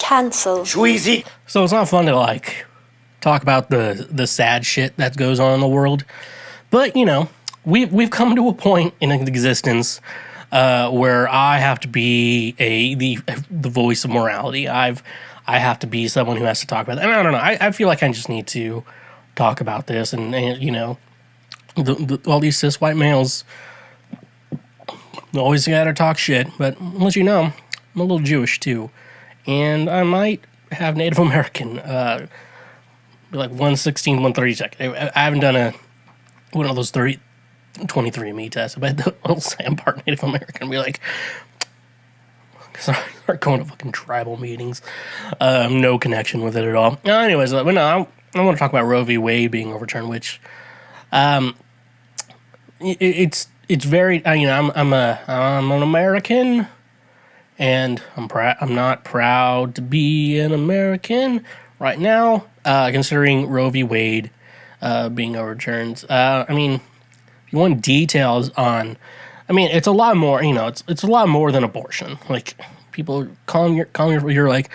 Cancelled. Schweezy. So it's not fun to, like, talk about the sad shit that goes on in the world. But, you know, we've come to a point in existence where I have to be the voice of morality. I have to be someone who has to talk about it. And I don't know. I feel like I just need to talk about this. And you know, all these cis white males always gotta talk shit. But I'll let you know, I'm a little Jewish too. And I might have Native American, like 116, 132nd. I haven't done one of those 23andMe tests. I bet I'll say I'm part Native American and be like, start going to fucking tribal meetings. No connection with it at all. Anyways, I want to talk about Roe v. Wade being overturned, which, it's very, you know, I'm an American, and I'm not proud to be an American right now, considering Roe v. Wade being overturned. I mean, if you want details on, I mean, it's a lot more, you know, it's a lot more than abortion. Like, people you're like,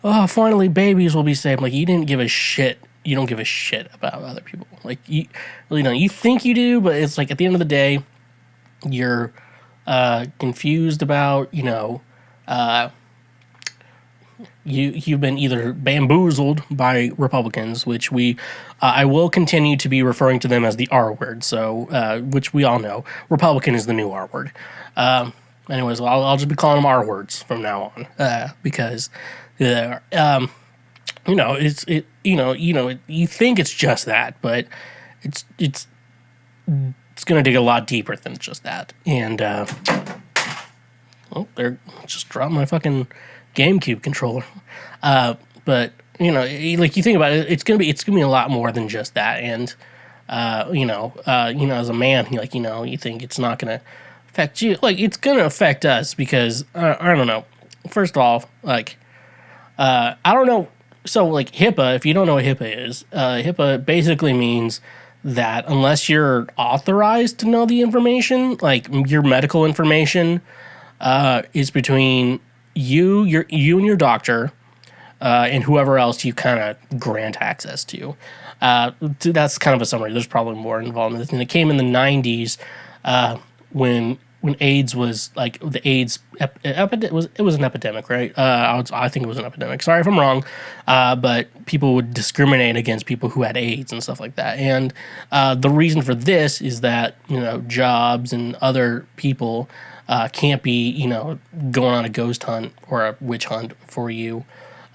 oh, finally babies will be saved. Like, you didn't give a shit. You don't give a shit about other people. Like, you really don't. You think you do, but it's like, at the end of the day, you're confused about, you know, you've been either bamboozled by Republicans, which I will continue to be referring to them as the R word. So, which we all know, Republican is the new R word. Anyways, I'll just be calling them R words from now on, because, you know, you think it's just that, but it's going to dig a lot deeper than just that. And they're just dropped my fucking GameCube controller. But you know, like, you think about it, it's gonna be a lot more than just that. And you know, as a man, like, you know, you think it's not gonna affect you. Like, it's gonna affect us because I don't know. First of all, like, I don't know. So, like, HIPAA, if you don't know what HIPAA is, HIPAA basically means that unless you're authorized to know the information, like your medical information, is between you and your doctor, and whoever else you kind of grant access to. That's kind of a summary. There's probably more involved in this. And it came in the 90s, when AIDS was, like, the AIDS epidemic, it was an epidemic, right? I think it was an epidemic. Sorry if I'm wrong, but people would discriminate against people who had AIDS and stuff like that. And the reason for this is that, you know, jobs and other people can't be, you know, going on a ghost hunt or a witch hunt for you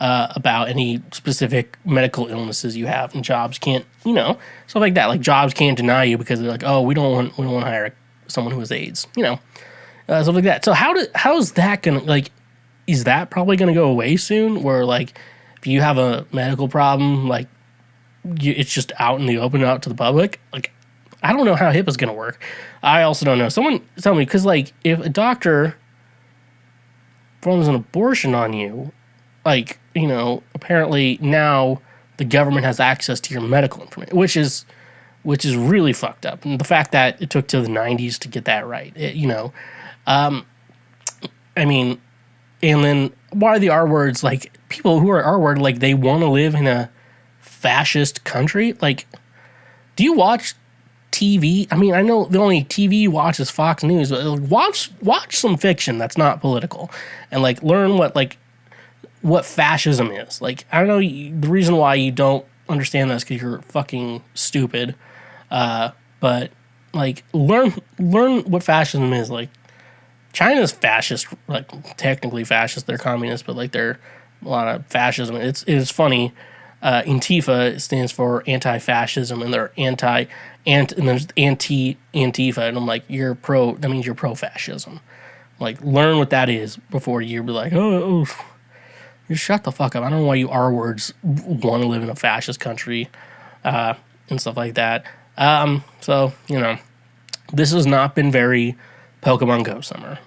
about any specific medical illnesses you have, and jobs can't, you know, stuff like that. Like, jobs can't deny you because they're like, oh, we don't want to hire someone who has AIDS, you know, stuff like that. So how's that gonna, like, is that probably gonna go away soon? Where, like, if you have a medical problem, like, it's just out in the open, out to the public. Like, I don't know how HIPAA's gonna work. I also don't know. Someone tell me, because, like, if a doctor performs an abortion on you, like, you know, apparently now the government has access to your medical information, which is really fucked up. And the fact that it took till the 90s to get that right, you know, I mean, and then why are the R words, like, people who are R word, like, they want to live in a fascist country? Like, do you watch TV? I mean, I know the only TV you watch is Fox News, but watch some fiction that's not political, and, like, learn what fascism is. Like, I don't know, the reason why you don't understand this because you're fucking stupid, but, like, learn what fascism is. Like, China's fascist, like, technically fascist, they're communist, but, like, they're a lot of fascism. It's funny. Antifa stands for anti-fascism, and they're and there's Antifa, and I'm like, that means you're pro-fascism. Like, learn what that is before you be like, oh, just shut the fuck up. I don't know why you R words want to live in a fascist country, and stuff like that. So, you know, this has not been very Pokemon Go summer.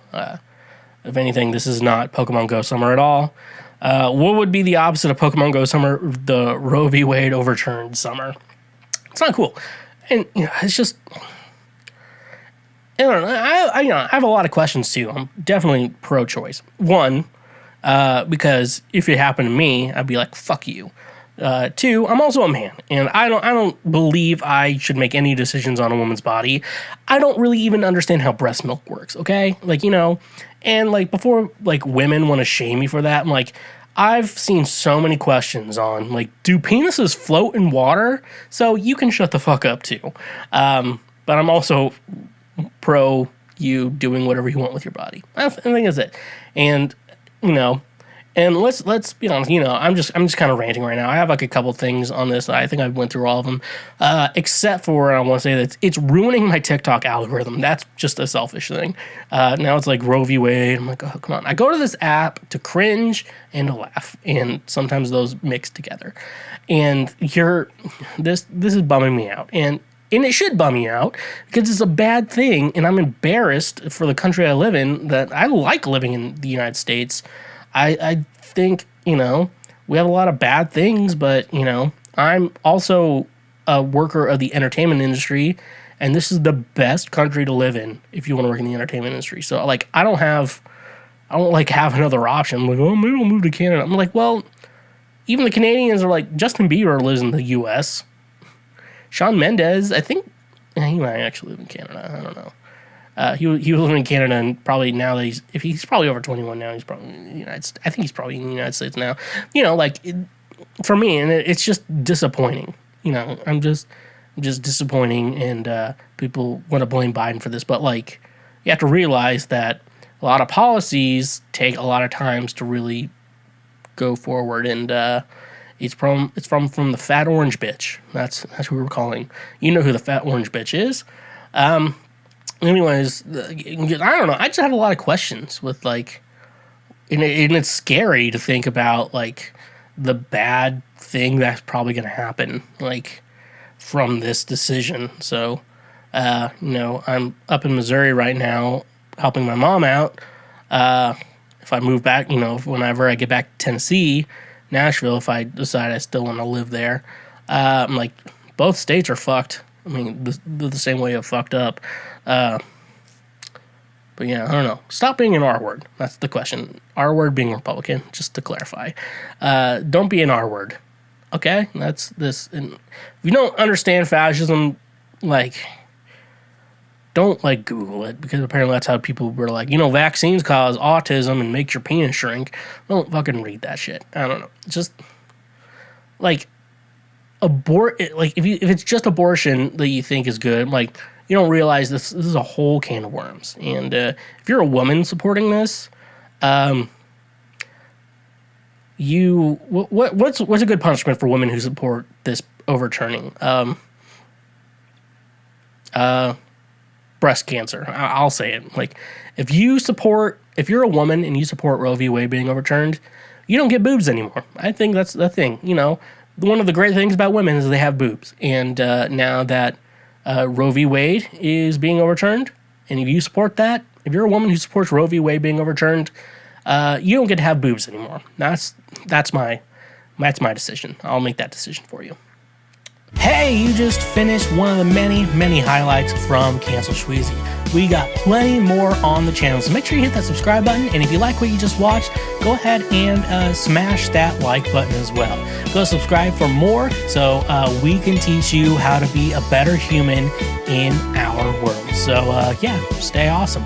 If anything, this is not Pokemon Go summer at all. What would be the opposite of Pokemon Go summer? The Roe v. Wade overturned summer. It's not cool. And, you know, it's just, I don't know. I have a lot of questions too. I'm definitely pro-choice. One, because if it happened to me, I'd be like, fuck you. Two, I'm also a man, and I don't believe I should make any decisions on a woman's body. I don't really even understand how breast milk works, okay? Like, and like before like women want to shame me for that, I'm like, I've seen so many questions on like, do penises float in water? So you can shut the fuck up too. But I'm also pro you doing whatever you want with your body. I think that's it. And and let's be honest, I'm just kind of ranting right now. I have like a couple things on this. I think I went through all of them, except for I want to say that it's ruining my TikTok algorithm. That's just a selfish thing. Now it's like Roe v. Wade. I'm like, oh, come on. I go to this app to cringe and to laugh, and sometimes those mix together. And this is bumming me out, and it should bum me out because it's a bad thing, and I'm embarrassed for the country I live in. That I like living in the United States. I think, we have a lot of bad things, but, I'm also a worker of the entertainment industry, and this is the best country to live in if you want to work in the entertainment industry. So, like, I don't have another option. I'm like, oh, maybe I'll move to Canada. I'm like, well, even the Canadians are like, Justin Bieber lives in the U.S. Shawn Mendes, I think, he might actually live in Canada. I don't know. He was living in Canada, and probably now that he's probably over 21 now, he's probably in the United States. I think he's probably in the United States now. For me, and it's just disappointing. I'm just disappointing, and people want to blame Biden for this, but like, you have to realize that a lot of policies take a lot of times to really go forward, and it's from the fat orange bitch. That's who we're calling. You know who the fat orange bitch is. Anyways, I don't know. I just have a lot of questions with like, and it's scary to think about like the bad thing that's probably going to happen like from this decision. So, I'm up in Missouri right now helping my mom out. If I move back, whenever I get back to Tennessee, Nashville, if I decide I still want to live there, I'm like, both states are fucked. I mean, the same way of fucked up. But yeah, I don't know. Stop being an R word. That's the question. R word being Republican, just to clarify. Don't be an R word. Okay? That's this. And if you don't understand fascism, like, don't like Google it, because apparently that's how people were like, vaccines cause autism and make your penis shrink. Don't fucking read that shit. I don't know. Just like if it's just abortion that you think is good, like, you don't realize this is a whole can of worms. And if you're a woman supporting this, what's a good punishment for women who support this overturning? Breast cancer. I'll say it. Like, if you're a woman and you support Roe v. Wade being overturned, you don't get boobs anymore. I think that's the thing. One of the great things about women is they have boobs. And now that Roe v. Wade is being overturned, and if you support that, if you're a woman who supports Roe v. Wade being overturned, you don't get to have boobs anymore. That's my decision. I'll make that decision for you. Hey, you just finished one of the many, many highlights from Cancel Schweezy. We got plenty more on the channel, so make sure you hit that subscribe button, and if you like what you just watched, go ahead and smash that like button as well. Go subscribe for more so we can teach you how to be a better human in our world. So, stay awesome.